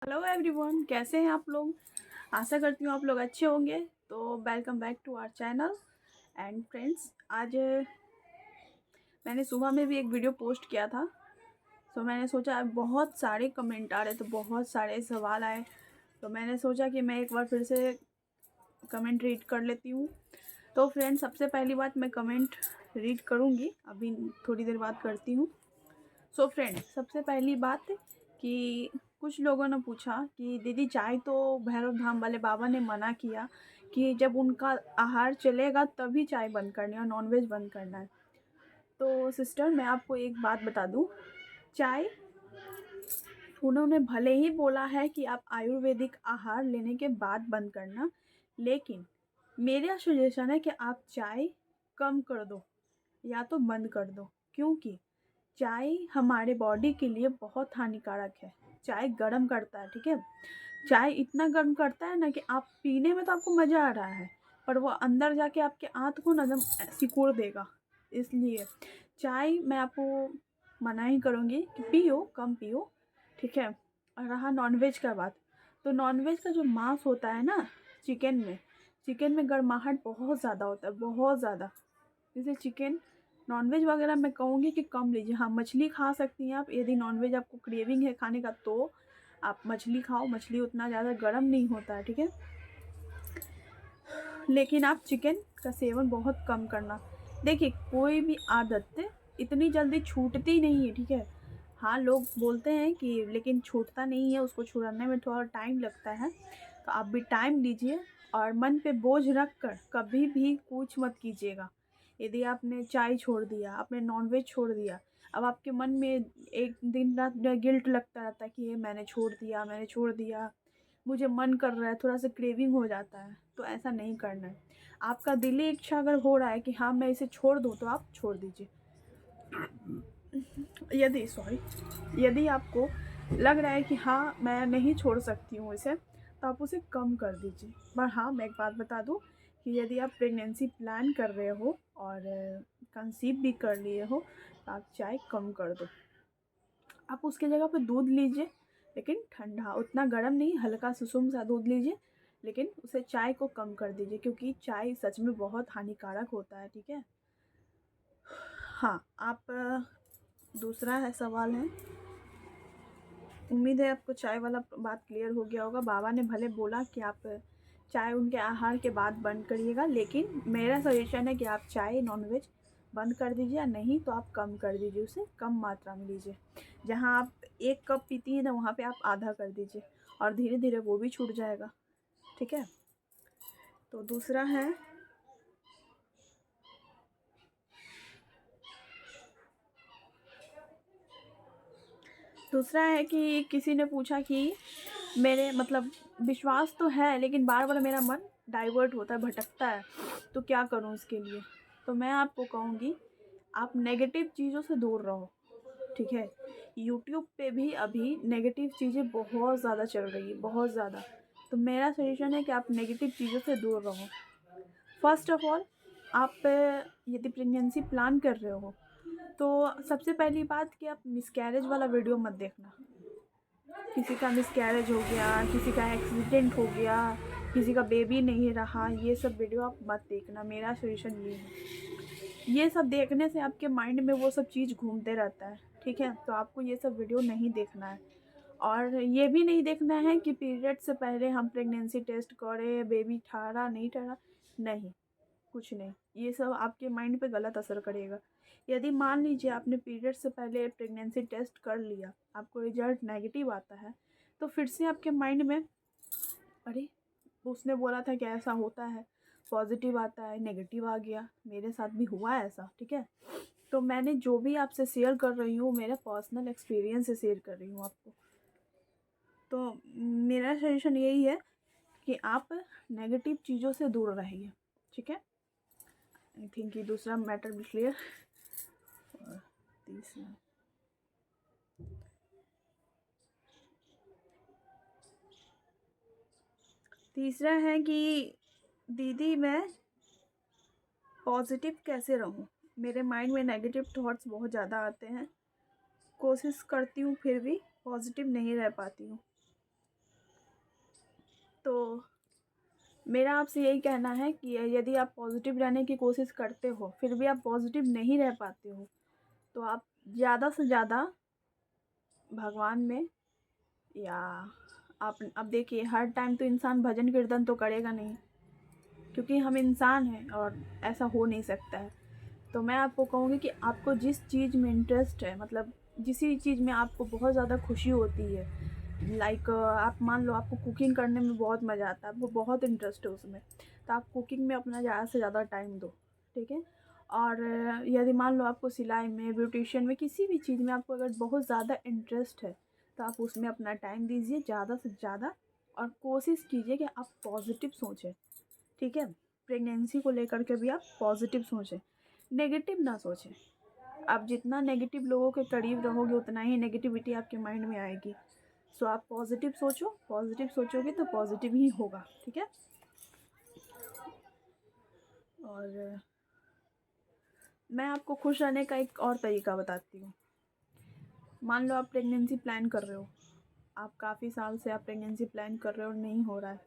Hello everyone, कैसे हैं आप लोग। आशा करती हूँ आप लोग अच्छे होंगे। तो welcome back to our channel and friends. आज मैंने सुबह में भी एक वीडियो पोस्ट किया था। तो मैंने सोचा बहुत सारे कमेंट आ रहे थे, बहुत सारे सवाल आए। तो मैंने सोचा कि मैं एक बार फिर से कमेंट रीड कर लेती हूँ। तो फ्रेंड्स, सबसे पहली बात, मैं कमेंट रीड करूँगी, अभी थोड़ी देर बाद करती हूँ। सो फ्रेंड्स, सबसे पहली बात कि कुछ लोगों ने पूछा कि दीदी चाय तो भैरव धाम वाले बाबा ने मना किया कि जब उनका आहार चलेगा तभी चाय बंद करनी है और नॉनवेज बंद करना है। तो सिस्टर, मैं आपको एक बात बता दूं, चाय उन्होंने भले ही बोला है कि आप आयुर्वेदिक आहार लेने के बाद बंद करना, लेकिन मेरा सजेशन है कि आप चाय कम कर दो या तो बंद कर दो, क्योंकि चाय हमारे बॉडी के लिए बहुत हानिकारक है। चाय गर्म करता है, ठीक है। चाय इतना गर्म करता है ना कि आप पीने में तो आपको मज़ा आ रहा है, पर वो अंदर जाके आपके आंत को ना एकदम सिकोड़ देगा। इसलिए चाय मैं आपको मना ही करूँगी कि पियो, कम पियो, ठीक है। और रहा नॉनवेज का बात, तो नॉनवेज का जो मांस होता है ना, चिकन में गर्माहट बहुत ज़्यादा होता है, बहुत ज़्यादा। जैसे चिकन, नॉनवेज वगैरह मैं कहूँगी कि कम लीजिए। हाँ, मछली खा सकती हैं आप, यदि नॉनवेज आपको क्रेविंग है खाने का तो आप मछली खाओ। मछली उतना ज़्यादा गर्म नहीं होता है, ठीक है। लेकिन आप चिकन का सेवन बहुत कम करना। देखिए, कोई भी आदत इतनी जल्दी छूटती नहीं है, ठीक है। हाँ, लोग बोलते हैं कि लेकिन छूटता नहीं है, उसको छुड़ाने में थोड़ा टाइम लगता है। तो आप भी टाइम लीजिए और मन पे बोझ रख कर कभी भी कुछ मत कीजिएगा। यदि आपने चाय छोड़ दिया, आपने नॉनवेज छोड़ दिया, अब आपके मन में एक दिन रात गिल्ट लगता रहता है कि ये मैंने छोड़ दिया, मुझे मन कर रहा है, थोड़ा-सा क्रेविंग हो जाता है, तो ऐसा नहीं करना है। आपका दिली इच्छा अगर हो रहा है कि हाँ, मैं इसे छोड़ दूँ, तो आप छोड़ दीजिए। यदि आपको लग रहा है कि हाँ, मैं नहीं छोड़ सकती हूँ इसे, तो आप उसे कम कर दीजिए। पर हाँ, मैं एक बात बता दूँ कि यदि आप प्रेगनेंसी प्लान कर रहे हो और कंसीव भी कर लिए हो, तो आप चाय कम कर दो। आप उसकी जगह पे दूध लीजिए, लेकिन ठंडा, उतना गर्म नहीं, हल्का सुसुम सा दूध लीजिए, लेकिन उसे चाय को कम कर दीजिए, क्योंकि चाय सच में बहुत हानिकारक होता है, ठीक है। हाँ, आप दूसरा है सवाल है, उम्मीद है आपको चाय वाला बात क्लियर हो गया होगा। बाबा ने भले बोला कि आप चाय उनके आहार के बाद बंद करिएगा, लेकिन मेरा सजेशन है कि आप चाय नॉनवेज बंद कर दीजिए, या नहीं तो आप कम कर दीजिए, उसे कम मात्रा में लीजिए। जहाँ आप 1 कप पीती हैं ना, वहाँ पे आप आधा कर दीजिए और धीरे धीरे वो भी छूट जाएगा, ठीक है। तो दूसरा है कि किसी ने पूछा कि मेरे मतलब विश्वास तो है, लेकिन बार बार मेरा मन डाइवर्ट होता है, भटकता है, तो क्या करूं इसके लिए। तो मैं आपको कहूँगी, आप नेगेटिव चीज़ों से दूर रहो, ठीक है। यूट्यूब पे भी अभी नेगेटिव चीज़ें बहुत ज़्यादा चल रही है, बहुत ज़्यादा। तो मेरा सजेशन है कि आप नेगेटिव चीज़ों से दूर रहो। फर्स्ट ऑफ ऑल, आप यदि प्रेगनेंसी प्लान कर रहे हो, तो सबसे पहली बात कि आप मिसकैरेज वाला वीडियो मत देखना। किसी का मिसकैरेज हो गया, किसी का एक्सीडेंट हो गया, किसी का बेबी नहीं रहा, ये सब वीडियो आप मत देखना। मेरा सजेशन ये है। ये सब देखने से आपके माइंड में वो सब चीज़ घूमते रहता है, ठीक है। तो आपको ये सब वीडियो नहीं देखना है। और ये भी नहीं देखना है कि पीरियड से पहले हम प्रेगनेंसी टेस्ट करें, बेबी ठहरा नहीं ठहरा, नहीं, कुछ नहीं। ये सब आपके माइंड पे गलत असर करेगा। यदि मान लीजिए आपने पीरियड से पहले प्रेगनेंसी टेस्ट कर लिया, आपको रिजल्ट नेगेटिव आता है, तो फिर से आपके माइंड में, अरे उसने बोला था कि ऐसा होता है, पॉजिटिव आता है, नेगेटिव आ गया, मेरे साथ भी हुआ ऐसा, ठीक है। तो मैंने जो भी आपसे शेयर कर रही हूँ, मेरा पर्सनल एक्सपीरियंस से शेयर कर रही हूँ आपको। तो मेरा सजेशन यही है कि आप नेगेटिव चीज़ों से दूर रहिए, ठीक है। आई थिंक ये दूसरा मैटर भी क्लियर। और तीसरा तीसरा है कि दीदी मैं पॉजिटिव कैसे रहूं, मेरे माइंड में नेगेटिव थॉट्स बहुत ज़्यादा आते हैं, कोशिश करती हूँ फिर भी पॉजिटिव नहीं रह पाती हूँ। तो मेरा आपसे यही कहना है कि यदि आप पॉज़िटिव रहने की कोशिश करते हो, फिर भी आप पॉज़िटिव नहीं रह पाते हो, तो आप ज़्यादा से ज़्यादा भगवान में, या आप अब देखिए हर टाइम तो इंसान भजन कीर्तन तो करेगा नहीं, क्योंकि हम इंसान हैं और ऐसा हो नहीं सकता है। तो मैं आपको कहूँगी कि आपको जिस चीज़ में इंटरेस्ट है, मतलब जिसी चीज़ में आपको बहुत ज़्यादा खुशी होती है, लाइक आप मान लो आपको कुकिंग करने में बहुत मज़ा आता है, आपको बहुत इंटरेस्ट है उसमें, तो आप कुकिंग में अपना ज़्यादा से ज़्यादा टाइम दो, ठीक है। और यदि मान लो आपको सिलाई में, ब्यूटिशियन में, किसी भी चीज़ में आपको अगर बहुत ज़्यादा इंटरेस्ट है, तो आप उसमें अपना टाइम दीजिए ज़्यादा से ज़्यादा, और कोशिश कीजिए कि आप पॉजिटिव सोचें, ठीक है। प्रेगनेंसी को लेकर के भी आप पॉजिटिव सोचें, नेगेटिव ना सोचें। आप जितना नेगेटिव लोगों के करीब रहोगे उतना ही नेगेटिविटी आपके माइंड में आएगी। सो आप पॉजिटिव सोचो, पॉजिटिव सोचोगे तो पॉजिटिव ही होगा, ठीक है। और मैं आपको खुश रहने का एक और तरीका बताती हूँ। मान लो आप प्रेगनेंसी प्लान कर रहे हो, आप काफ़ी साल से आप प्रेगनेंसी प्लान कर रहे हो और नहीं हो रहा है,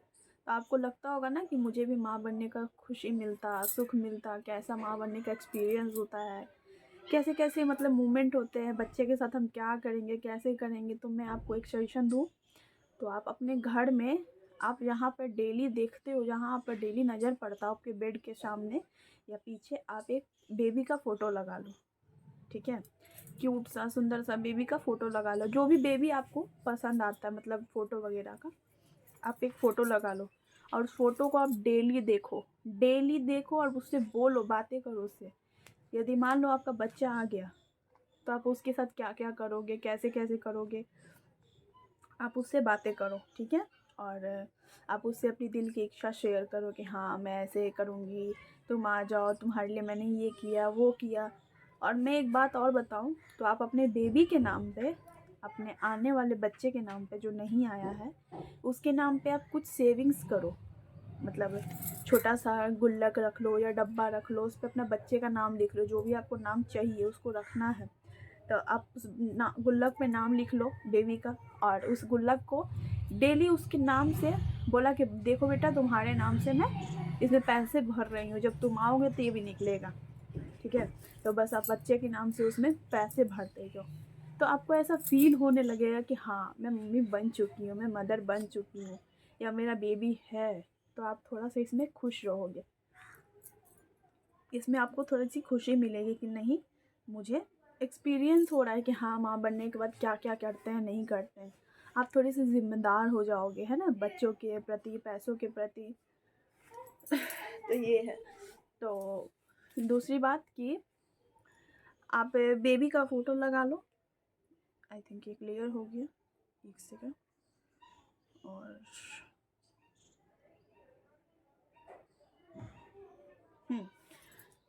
तो आपको लगता होगा ना कि मुझे भी माँ बनने का खुशी मिलता, सुख मिलता, कैसा माँ बनने का एक्सपीरियंस होता है, कैसे कैसे मतलब मूवमेंट होते हैं, बच्चे के साथ हम क्या करेंगे, कैसे करेंगे। तो मैं आपको एक सजेशन दूँ, तो आप अपने घर में, आप जहाँ पर डेली देखते हो, जहाँ आप पर डेली नज़र पड़ता हो, आपके बेड के सामने या पीछे, आप एक बेबी का फ़ोटो लगा लो, ठीक है। क्यूट सा सुंदर सा बेबी का फ़ोटो लगा लो, जो भी बेबी आपको पसंद आता है, मतलब फ़ोटो वगैरह का, आप एक फ़ोटो लगा लो और उस फ़ोटो को आप डेली देखो और उससे बोलो, बातें करो उससे। यदि मान लो आपका बच्चा आ गया, तो आप उसके साथ क्या क्या करोगे, कैसे कैसे करोगे, आप उससे बातें करो, ठीक है। और आप उससे अपनी दिल की इच्छा शेयर करो कि हाँ मैं ऐसे करूँगी, तुम आ जाओ, तुम्हारे लिए मैंने ये किया वो किया। और मैं एक बात और बताऊँ, तो आप अपने बेबी के नाम पे, अपने आने वाले बच्चे के नाम पे जो नहीं आया है, उसके नाम पे आप कुछ सेविंग्स करो। मतलब छोटा सा गुल्लक रख लो या डब्बा रख लो, उस पर अपना बच्चे का नाम लिख लो, जो भी आपको नाम चाहिए उसको रखना है। तो आप उस गुल्लक में नाम लिख लो बेबी का, और उस गुल्लक को डेली उसके नाम से बोला कि देखो बेटा, तुम्हारे नाम से मैं इसमें पैसे भर रही हूँ, जब तुम आओगे तो ये भी निकलेगा, ठीक है। तो बस आप बच्चे के नाम से उसमें पैसे भरते जाओ, तो आपको ऐसा फील होने लगेगा कि हाँ मैं मम्मी बन चुकी हूँ, मैं मदर बन चुकी हूँ, या मेरा बेबी है। तो आप थोड़ा सा इसमें खुश रहोगे, इसमें आपको थोड़ी सी खुशी मिलेगी कि नहीं, मुझे एक्सपीरियंस हो रहा है कि हाँ माँ बनने के बाद क्या क्या करते हैं, नहीं करते हैं। आप थोड़ी सी ज़िम्मेदार हो जाओगे, है ना, बच्चों के प्रति, पैसों के प्रति। तो ये है। तो दूसरी बात कि आप बेबी का फ़ोटो लगा लो। आई थिंक ये क्लियर हो गया, एक सेकंड। और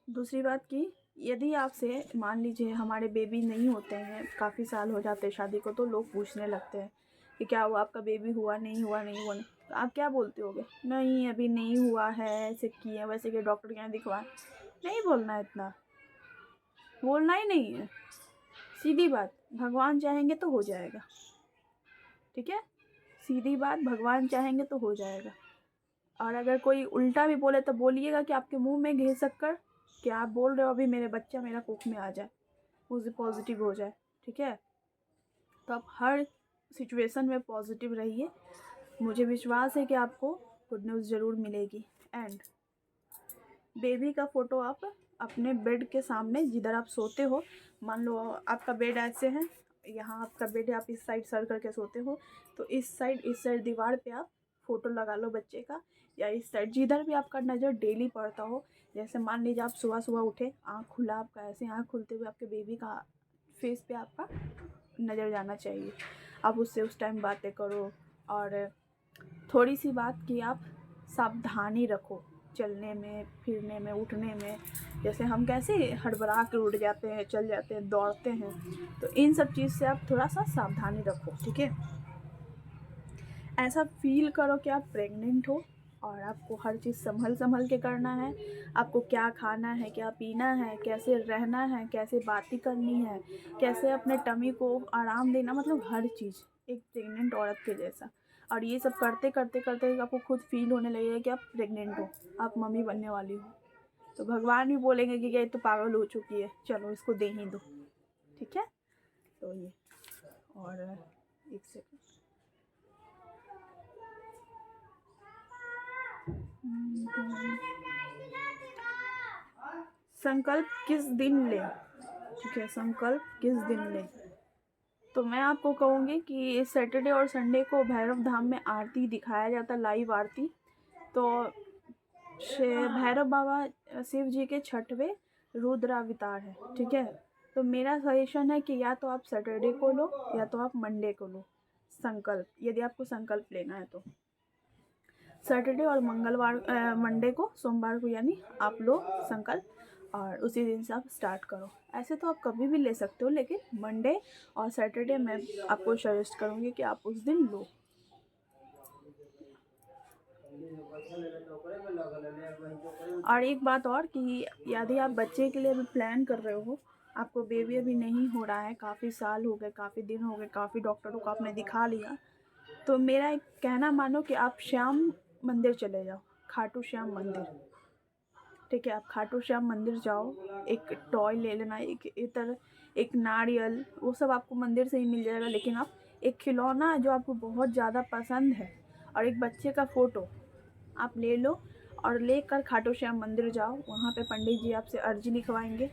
दूसरी बात कि यदि आपसे मान लीजिए हमारे बेबी नहीं होते हैं, काफ़ी साल हो जाते हैं शादी को, तो लोग पूछने लगते हैं कि क्या हुआ, आपका बेबी हुआ, नहीं हुआ, नहीं हुआ। तो आप क्या बोलते होगे, नहीं अभी नहीं हुआ है, ऐसे किए वैसे कि डॉक्टर के यहाँ दिखवा। नहीं बोलना है इतना, बोलना ही नहीं है। सीधी बात, भगवान चाहेंगे तो हो जाएगा, ठीक है। सीधी बात, भगवान चाहेंगे तो हो जाएगा। और अगर कोई उल्टा भी बोले तो बोलिएगा कि आपके मुंह में घिसक कर कि आप बोल रहे हो अभी मेरे बच्चा मेरा कोख में आ जाए, मुझे पॉजिटिव हो जाए, ठीक है। तो आप हर सिचुएशन में पॉजिटिव रहिए, मुझे विश्वास है कि आपको गुड न्यूज़ ज़रूर मिलेगी। एंड बेबी का फ़ोटो आप अपने बेड के सामने, जिधर आप सोते हो, मान लो आपका बेड ऐसे है, यहाँ आपका बेड है, आप इस साइड सर करके सोते हो, तो इस साइड दीवार पे आप फ़ोटो लगा लो बच्चे का, या इस साइड जिधर भी आपका नज़र डेली पड़ता हो। जैसे मान लीजिए आप सुबह सुबह उठे, आँख खुला आपका, ऐसे आँख खुलते हुए आपके बेबी का फेस पे आपका नज़र जाना चाहिए। आप उससे उस टाइम बातें करो। और थोड़ी सी बात कि आप सावधानी रखो, चलने में, फिरने में, उठने में। जैसे हम कैसे हड़बड़ा के उठ जाते हैं, चल जाते हैं, दौड़ते हैं, तो इन सब चीज़ से आप थोड़ा सा सावधानी रखो, ठीक है। ऐसा फील करो कि आप प्रेग्नेंट हो और आपको हर चीज़ संभल के करना है। आपको क्या खाना है, क्या पीना है, कैसे रहना है, कैसे बातें करनी है, कैसे अपने टमी को आराम देना, मतलब हर चीज़ एक प्रेग्नेंट औरत के जैसा। और ये सब करते करते करते आपको खुद फील होने लगेगा कि आप प्रेग्नेंट हो, आप मम्मी बनने वाली हो, तो भगवान भी बोलेंगे कि ये तो पागल हो चुकी है, चलो इसको दे ही दो। ठीक है, तो ये और एक सेकंड, संकल्प किस दिन ले। ठीक है, संकल्प किस दिन ले, तो मैं आपको कहूँगी कि सैटरडे और संडे को भैरव धाम में आरती दिखाया जाता, लाइव आरती। तो भैरव बाबा शिव जी के 6वें रुद्रावतार है। ठीक है, तो मेरा सजेशन है कि या तो आप सैटरडे को लो या तो आप मंडे को लो संकल्प, यदि आपको संकल्प लेना है तो सैटरडे और मंगलवार मंडे को, सोमवार को यानी आप लो संकल्प और उसी दिन से आप स्टार्ट करो। ऐसे तो आप कभी भी ले सकते हो, लेकिन मंडे और सैटरडे मैं आपको सजेस्ट करूँगी कि आप उस दिन लो। और एक बात और कि यदि आप बच्चे के लिए भी प्लान कर रहे हो, आपको बेबी अभी नहीं हो रहा है, काफ़ी साल हो गए, काफ़ी दिन हो गए, काफ़ी डॉक्टरों को आपने दिखा लिया, तो मेरा एक कहना मानो कि आप श्याम मंदिर चले जाओ, खाटू श्याम मंदिर। ठीक है, आप खाटू श्याम मंदिर जाओ, एक टॉय ले लेना, एक इतर, एक नारियल, वो सब आपको मंदिर से ही मिल जाएगा, लेकिन आप एक खिलौना जो आपको बहुत ज़्यादा पसंद है और एक बच्चे का फ़ोटो आप ले लो और लेकर खाटू श्याम मंदिर जाओ। वहाँ पे पंडित जी आपसे अर्जी लिखवाएंगे,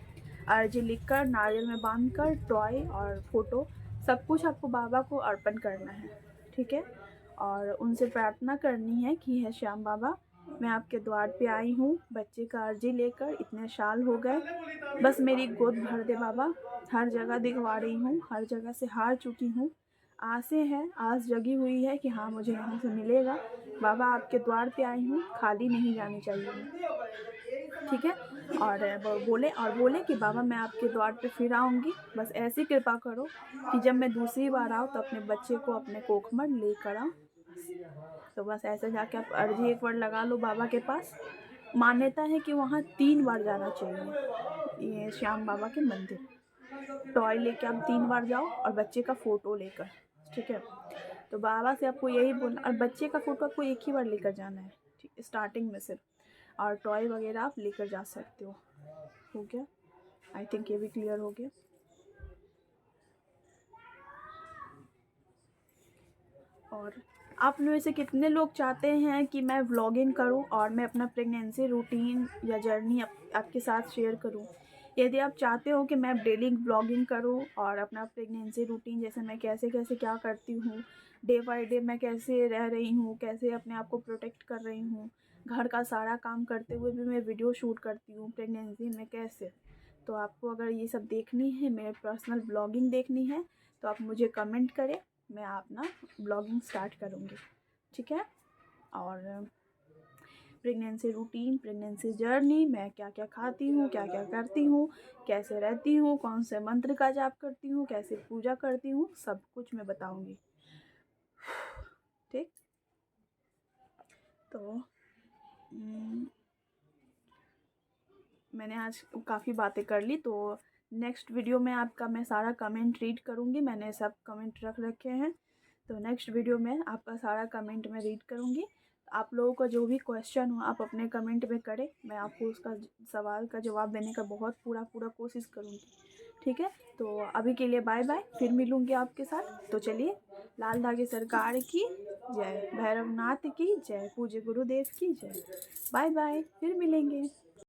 अर्जी लिखकर नारियल में बांधकर टॉय और फ़ोटो सब कुछ आपको बाबा को अर्पण करना है। ठीक है, और उनसे प्रार्थना करनी है कि हे श्याम बाबा, मैं आपके द्वार पे आई हूँ बच्चे का अर्जी लेकर, इतने साल हो गए, बस मेरी गोद भर दे बाबा, हर जगह दिखवा रही हूँ, हर जगह से हार चुकी हूँ, आसें हैं, आस जगी हुई है कि हाँ मुझे यहाँ से मिलेगा, बाबा आपके द्वार पे आई हूँ, खाली नहीं जानी चाहिए। ठीक है, और बोले कि बाबा मैं आपके द्वार पे फिर आऊँगी, बस ऐसी कृपा करो कि जब मैं दूसरी बार आऊँ तो अपने बच्चे को अपने कोख में लेकर आऊँ। तो बस ऐसे जाके आप अर्जी एक बार लगा लो बाबा के पास। मान्यता है कि वहाँ 3 बार जाना चाहिए, ये श्याम बाबा के मंदिर। टॉय लेके आप 3 बार जाओ और बच्चे का फ़ोटो लेकर। ठीक है, तो बाबा से आपको यही बोलना, और बच्चे का फ़ोटो आपको एक ही बार लेकर जाना है, ठीक, स्टार्टिंग में सिर्फ, और टॉय वगैरह आप लेकर जा सकते हो गया? आई थिंक ये भी क्लियर हो गया। और आप में से कितने लोग चाहते हैं कि मैं व्लॉगिंग करूं और मैं अपना प्रेगनेंसी रूटीन या जर्नी आपके साथ शेयर करूं? यदि आप चाहते हो कि मैं डेली व्लॉगिंग करूं और अपना प्रेगनेंसी रूटीन, जैसे मैं कैसे कैसे क्या करती हूं, डे बाय डे मैं कैसे रह रही हूं, कैसे अपने आप को प्रोटेक्ट कर रही हूं, घर का सारा काम करते हुए भी मैं वीडियो शूट करती हूँ प्रेगनेंसी में कैसे, तो आपको अगर ये सब देखनी है, मेरे पर्सनल ब्लॉगिंग देखनी है, तो आप मुझे कमेंट करें, मैं अपना ब्लॉगिंग स्टार्ट करूँगी। ठीक है, और प्रेगनेंसी रूटीन, प्रेगनेंसी जर्नी, मैं क्या क्या खाती हूँ, क्या क्या करती हूँ, कैसे रहती हूँ, कौन से मंत्र का जाप करती हूँ, कैसे पूजा करती हूँ, सब कुछ मैं बताऊँगी। ठीक, तो मैंने आज काफ़ी बातें कर ली, तो नेक्स्ट वीडियो में आपका मैं सारा कमेंट रीड करूँगी, मैंने सब कमेंट रख रखे हैं, तो नेक्स्ट वीडियो में आपका सारा कमेंट मैं रीड करूँगी। आप लोगों का जो भी क्वेश्चन हो आप अपने कमेंट में करें, मैं आपको उसका सवाल का जवाब देने का बहुत पूरा कोशिश करूँगी। ठीक है, तो अभी के लिए बाय बाय, फिर मिलूँगी आपके साथ। तो चलिए, लाल धागे सरकार की जय, भैरवनाथ की जय, पूज्य गुरुदेव की जय, बाय बाय, फिर मिलेंगे।